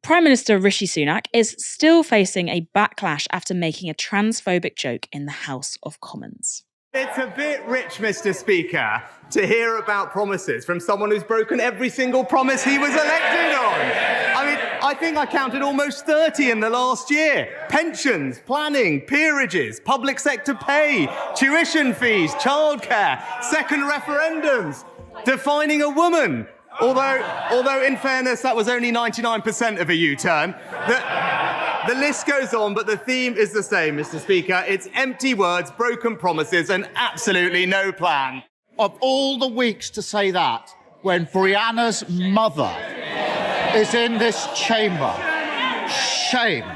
Prime Minister Rishi Sunak is still facing a backlash after making a transphobic joke in the House of Commons. It's a bit rich, Mr. Speaker, to hear about promises from someone who's broken every single promise he was elected on. I mean, I think I counted almost 30 in the last year. Pensions, planning, peerages, public sector pay, tuition fees, childcare, second referendums, defining a woman. Although in fairness, that was only 99% of a U-turn. The list goes on, but the theme is the same, Mr. Speaker. It's empty words, broken promises, and absolutely no plan. Of all the weeks to say that, when Brianna's mother is in this chamber, shame.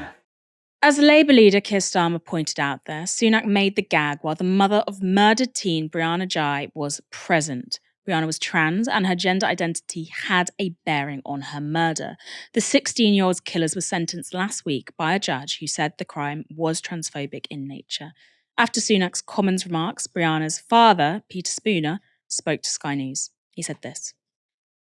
As Labour leader Keir Starmer pointed out there, Sunak made the gag while the mother of murdered teen Brianna Ghey was present. Brianna was trans and her gender identity had a bearing on her murder. The 16-year-old's killers were sentenced last week by a judge who said the crime was transphobic in nature. After Sunak's Commons remarks, Brianna's father, Peter Spooner, spoke to Sky News. He said this: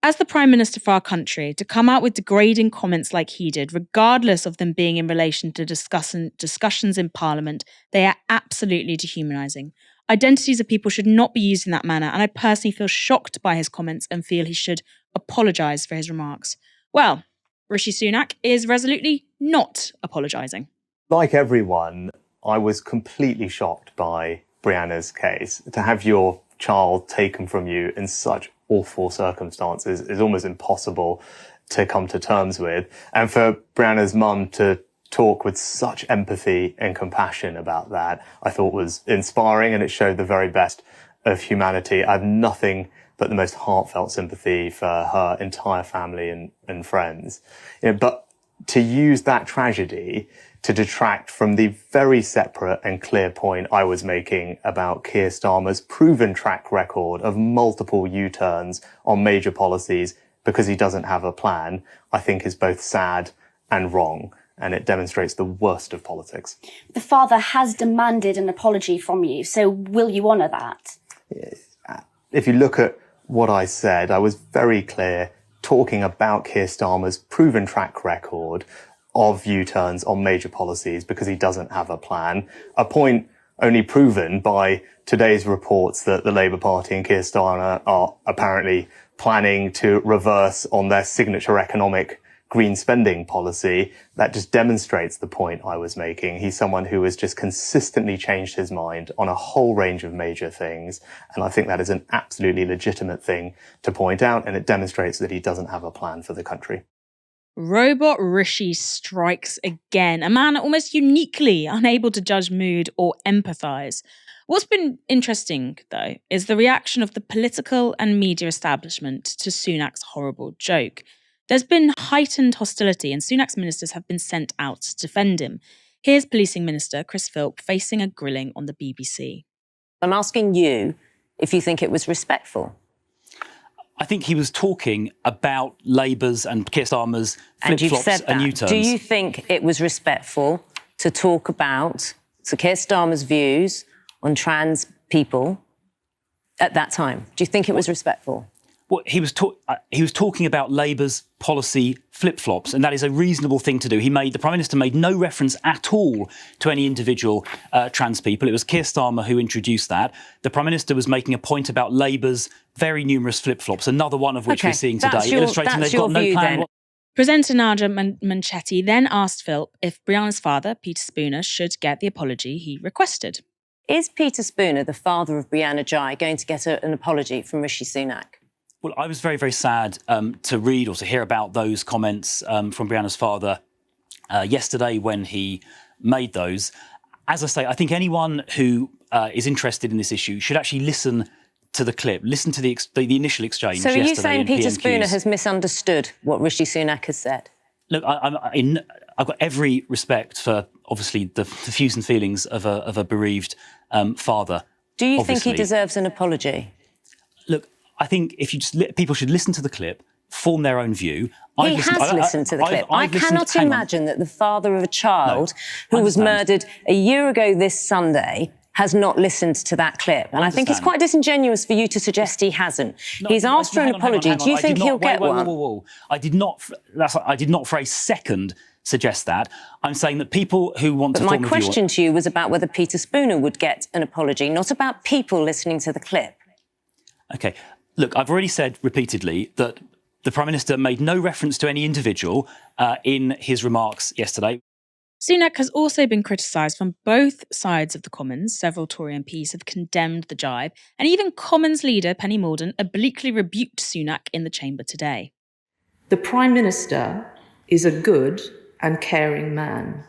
"As the Prime Minister for our country, to come out with degrading comments like he did, regardless of them being in relation to discussions in Parliament, they are absolutely dehumanising. Identities of people should not be used in that manner, and I personally feel shocked by his comments and feel he should apologise for his remarks." Well, Rishi Sunak is resolutely not apologising. Like everyone, I was completely shocked by Brianna's case. To have your child taken from you in such awful circumstances is almost impossible to come to terms with. And for Brianna's mum to talk with such empathy and compassion about that, I thought was inspiring, and it showed the very best of humanity. I have nothing but the most heartfelt sympathy for her entire family and friends. But to use that tragedy to detract from the very separate and clear point I was making about Keir Starmer's proven track record of multiple U-turns on major policies because he doesn't have a plan, I think is both sad and wrong. And it demonstrates the worst of politics. The father has demanded an apology from you, so will you honour that? If you look at what I said, I was very clear talking about Keir Starmer's proven track record of U-turns on major policies because he doesn't have a plan. A point only proven by today's reports that the Labour Party and Keir Starmer are apparently planning to reverse on their signature economic green spending policy. That just demonstrates the point I was making. He's someone who has just consistently changed his mind on a whole range of major things. And I think that is an absolutely legitimate thing to point out. And it demonstrates that he doesn't have a plan for the country. Robot Rishi strikes again. A man almost uniquely unable to judge mood or empathise. What's been interesting, though, is the reaction of the political and media establishment to Sunak's horrible joke. There's been heightened hostility and Sunak's ministers have been sent out to defend him. Here's Policing Minister Chris Philp facing a grilling on the BBC. I'm asking you if you think it was respectful. I think he was talking about Labour's and Keir Starmer's flip-flops and U-turns. Do you think it was respectful to talk about Keir Starmer's views on trans people at that time? Do you think it was respectful? Well, he was talking about Labour's policy flip-flops, and that is a reasonable thing to do. The Prime Minister made no reference at all to any individual trans people. It was Keir Starmer who introduced that. The Prime Minister was making a point about Labour's very numerous flip-flops, another one of which we're seeing today, illustrating they've got no plan. Presenter Nadia Manchetti then asked Philp if Brianna's father, Peter Spooner, should get the apology he requested. Is Peter Spooner, the father of Brianna Ghey, going to get an apology from Rishi Sunak? Well, I was very, very sad to read or to hear about those comments from Brianna's father yesterday when he made those. As I say, I think anyone who is interested in this issue should actually listen to the clip, listen to the initial exchange yesterday. So are you saying Peter PMQs. Spooner has misunderstood what Rishi Sunak has said? Look, I've got every respect for, obviously, the views and feelings of a bereaved father. Do you think he deserves an apology? Look, I think if you just people should listen to the clip, form their own view. He has listened to the clip. I cannot imagine that the father of a child who was murdered a year ago this Sunday has not listened to that clip. And I think it's quite disingenuous for you to suggest he hasn't. He's asked for an apology. Do you think he'll get one? Whoa. I did not for a second suggest that. I'm saying that people who want to form a view... But my question to you was about whether Peter Spooner would get an apology, not about people listening to the clip. OK. Look, I've already said repeatedly that the Prime Minister made no reference to any individual in his remarks yesterday. Sunak has also been criticised from both sides of the Commons. Several Tory MPs have condemned the jibe, and even Commons leader Penny Mordaunt obliquely rebuked Sunak in the chamber today. The Prime Minister is a good and caring man.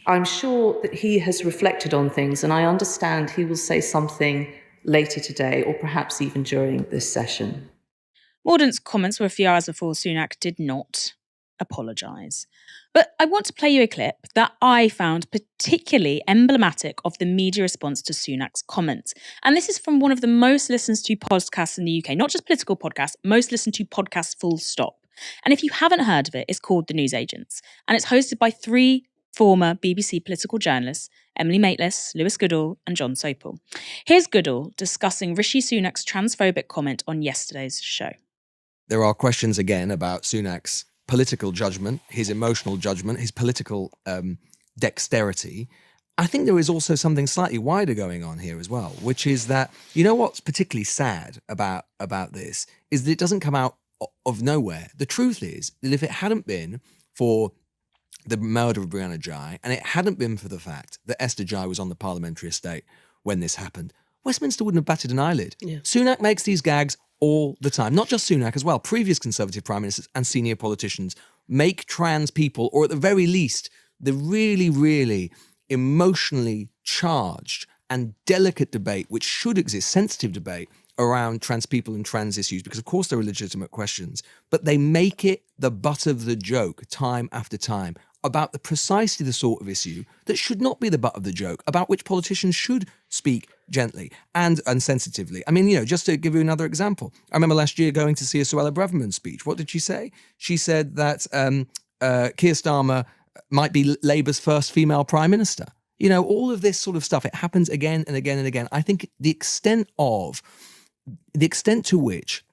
I'm sure that he has reflected on things, and I understand he will say something later today, or perhaps even during this session. Mordaunt's comments were a few hours before Sunak did not apologise. But I want to play you a clip that I found particularly emblematic of the media response to Sunak's comments. And this is from one of the most listened to podcasts in the UK, not just political podcasts, most listened to podcasts full stop. And if you haven't heard of it, it's called The Newsagents. And it's hosted by 3 former BBC political journalists, Emily Maitlis, Lewis Goodall and John Sopel. Here's Goodall discussing Rishi Sunak's transphobic comment on yesterday's show. There are questions again about Sunak's political judgment, his emotional judgment, his political dexterity. I think there is also something slightly wider going on here as well, which is that, you know what's particularly sad about this is that it doesn't come out of nowhere. The truth is that if it hadn't been for the murder of Brianna Ghey, and it hadn't been for the fact that Esther Ghey was on the parliamentary estate when this happened, Westminster wouldn't have batted an eyelid. Yeah. Sunak makes these gags all the time. Not just Sunak as well. Previous Conservative Prime Ministers and senior politicians make trans people, or at the very least, the really, really emotionally charged and delicate debate, which should exist, sensitive debate, around trans people and trans issues, because of course there are legitimate questions, but they make it the butt of the joke time after time about precisely the sort of issue that should not be the butt of the joke, about which politicians should speak gently and sensitively. I mean, just to give you another example, I remember last year going to see a Suella Braverman speech. What did she say? She said that Keir Starmer might be Labour's first female prime minister. All of this sort of stuff, it happens again and again and again. I think the extent to which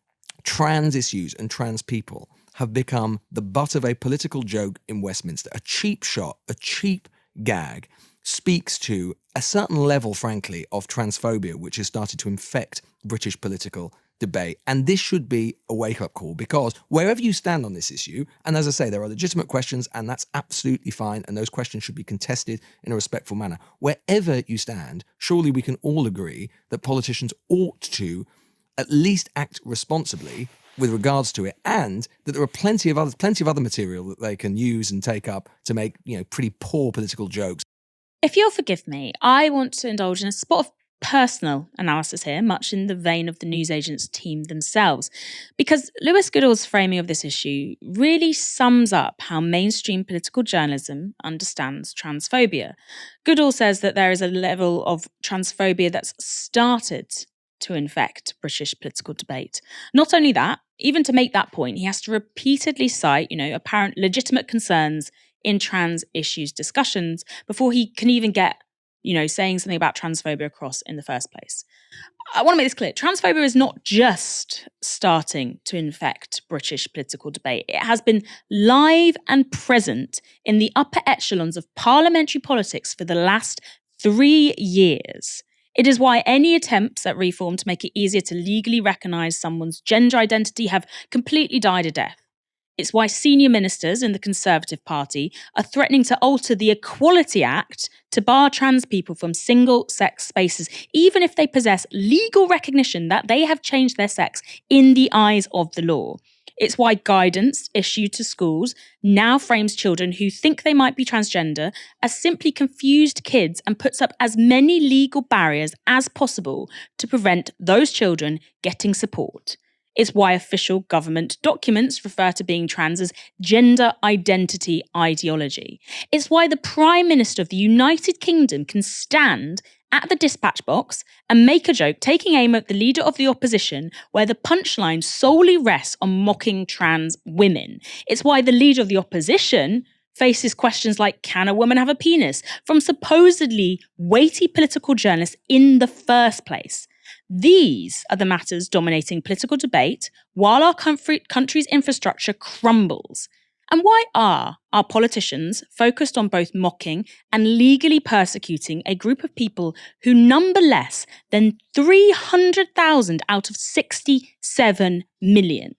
trans issues and trans people have become the butt of a political joke in Westminster, a cheap shot, a cheap gag, speaks to a certain level, frankly, of transphobia, which has started to infect British political debate. And this should be a wake-up call, because wherever you stand on this issue, and as I say, there are legitimate questions, and that's absolutely fine, and those questions should be contested in a respectful manner. Wherever you stand, surely we can all agree that politicians ought to at least act responsibly with regards to it, and that there are plenty of other material that they can use and take up to make, pretty poor political jokes. If you'll forgive me, I want to indulge in a spot of personal analysis here, much in the vein of the newsagents team themselves, because Lewis Goodall's framing of this issue really sums up how mainstream political journalism understands transphobia. Goodall says that there is a level of transphobia that's started to infect British political debate. Not only that, even to make that point, he has to repeatedly cite, apparent legitimate concerns in trans issues discussions before he can even get, saying something about transphobia across in the first place. I want to make this clear. Transphobia is not just starting to infect British political debate. It has been live and present in the upper echelons of parliamentary politics for the last 3 years. It is why any attempts at reform to make it easier to legally recognise someone's gender identity have completely died a death. It's why senior ministers in the Conservative Party are threatening to alter the Equality Act to bar trans people from single-sex spaces, even if they possess legal recognition that they have changed their sex in the eyes of the law. It's why guidance issued to schools now frames children who think they might be transgender as simply confused kids and puts up as many legal barriers as possible to prevent those children getting support. It's why official government documents refer to being trans as gender identity ideology. It's why the Prime Minister of the United Kingdom can stand at the dispatch box and make a joke taking aim at the leader of the opposition where the punchline solely rests on mocking trans women. It's why the leader of the opposition faces questions like, can a woman have a penis? From supposedly weighty political journalists in the first place. These are the matters dominating political debate while our country's infrastructure crumbles. And why are our politicians focused on both mocking and legally persecuting a group of people who number less than 300,000 out of 67 million?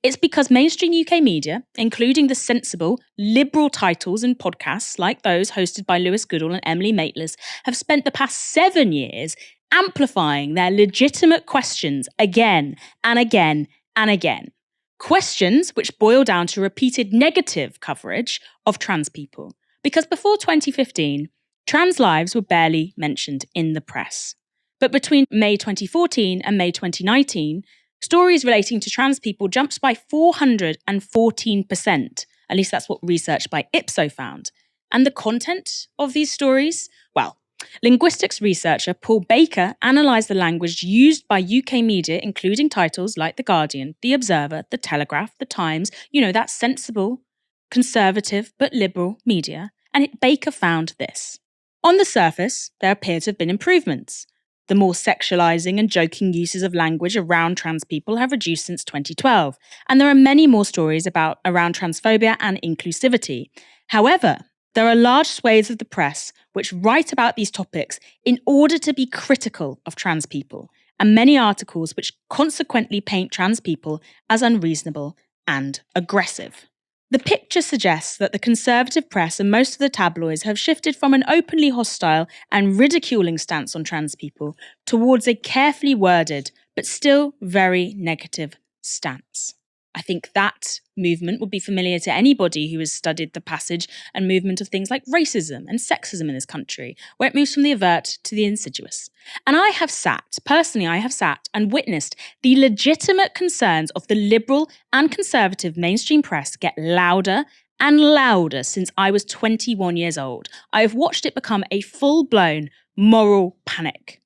It's because mainstream UK media, including the sensible, liberal titles and podcasts like those hosted by Lewis Goodall and Emily Maitlis, have spent the past 7 years amplifying their legitimate questions again and again and again. Questions which boil down to repeated negative coverage of trans people. Because before 2015, trans lives were barely mentioned in the press. But between May 2014 and May 2019, stories relating to trans people jumped by 414%. At least that's what research by Ipso found. And the content of these stories? Well, linguistics researcher Paul Baker analysed the language used by UK media, including titles like The Guardian, The Observer, The Telegraph, The Times, that sensible, conservative but liberal media, and Baker found this. On the surface, there appear to have been improvements. The more sexualising and joking uses of language around trans people have reduced since 2012, and there are many more stories around transphobia and inclusivity. However, there are large swathes of the press which write about these topics in order to be critical of trans people, and many articles which consequently paint trans people as unreasonable and aggressive. The picture suggests that the conservative press and most of the tabloids have shifted from an openly hostile and ridiculing stance on trans people towards a carefully worded but still very negative stance. I think that movement would be familiar to anybody who has studied the passage and movement of things like racism and sexism in this country, where it moves from the overt to the insidious. And I have sat and witnessed the legitimate concerns of the liberal and conservative mainstream press get louder and louder since I was 21 years old. I have watched it become a full-blown moral panic.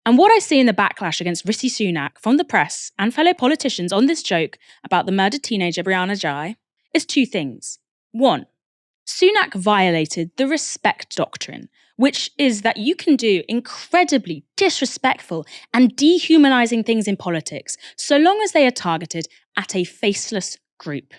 And what I see in the backlash against Rishi Sunak from the press and fellow politicians on this joke about the murdered teenager Brianna Ghey is two things. One, Sunak violated the respect doctrine, which is that you can do incredibly disrespectful and dehumanizing things in politics so long as they are targeted at a faceless group.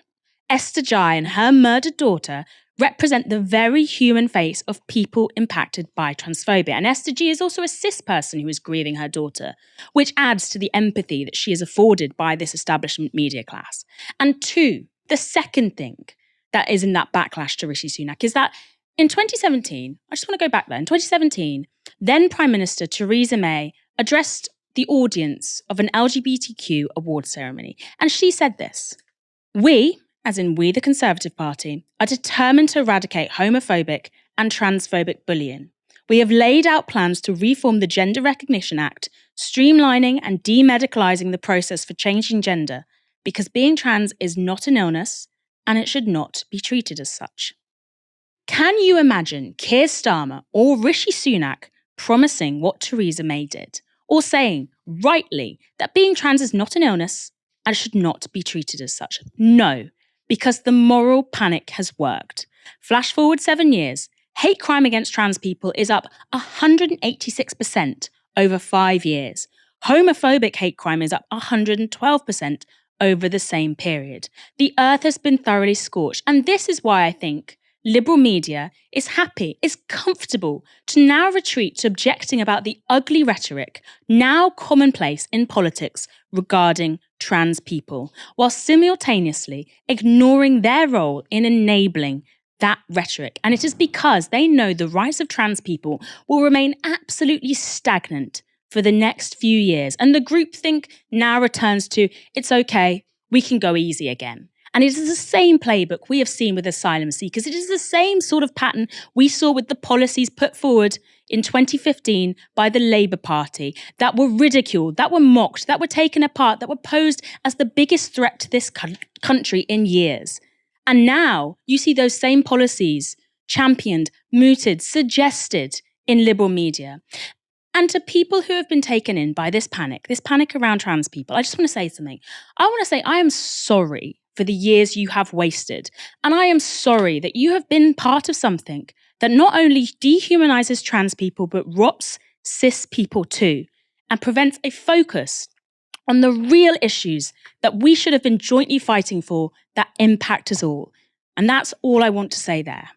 Esther Ghey and her murdered daughter represent the very human face of people impacted by transphobia. And Esther G is also a cis person who is grieving her daughter, which adds to the empathy that she is afforded by this establishment media class. And two, the second thing that is in that backlash to Rishi Sunak is that in 2017, I just want to go back there, in 2017, then Prime Minister Theresa May addressed the audience of an LGBTQ award ceremony. And she said this: "We, as in we the Conservative Party, are determined to eradicate homophobic and transphobic bullying. We have laid out plans to reform the Gender Recognition Act, streamlining and demedicalising the process for changing gender, because being trans is not an illness and it should not be treated as such." Can you imagine Keir Starmer or Rishi Sunak promising what Theresa May did, or saying, rightly, that being trans is not an illness and should not be treated as such? No. Because the moral panic has worked. Flash forward 7 years, hate crime against trans people is up 186% over 5 years. Homophobic hate crime is up 112% over the same period. The earth has been thoroughly scorched, and this is why I think liberal media is happy, is comfortable to now retreat to objecting about the ugly rhetoric now commonplace in politics regarding trans people, while simultaneously ignoring their role in enabling that rhetoric. And it is because they know the rights of trans people will remain absolutely stagnant for the next few years. And the groupthink now returns to, it's okay, we can go easy again. And it is the same playbook we have seen with asylum seekers. It is the same sort of pattern we saw with the policies put forward in 2015 by the Labour Party that were ridiculed, that were mocked, that were taken apart, that were posed as the biggest threat to this country in years. And now you see those same policies championed, mooted, suggested in liberal media. And to people who have been taken in by this panic around trans people, I just want to say something. I want to say I am sorry for the years you have wasted. And I am sorry that you have been part of something that not only dehumanizes trans people, but rots cis people too, and prevents a focus on the real issues that we should have been jointly fighting for that impact us all. And that's all I want to say there.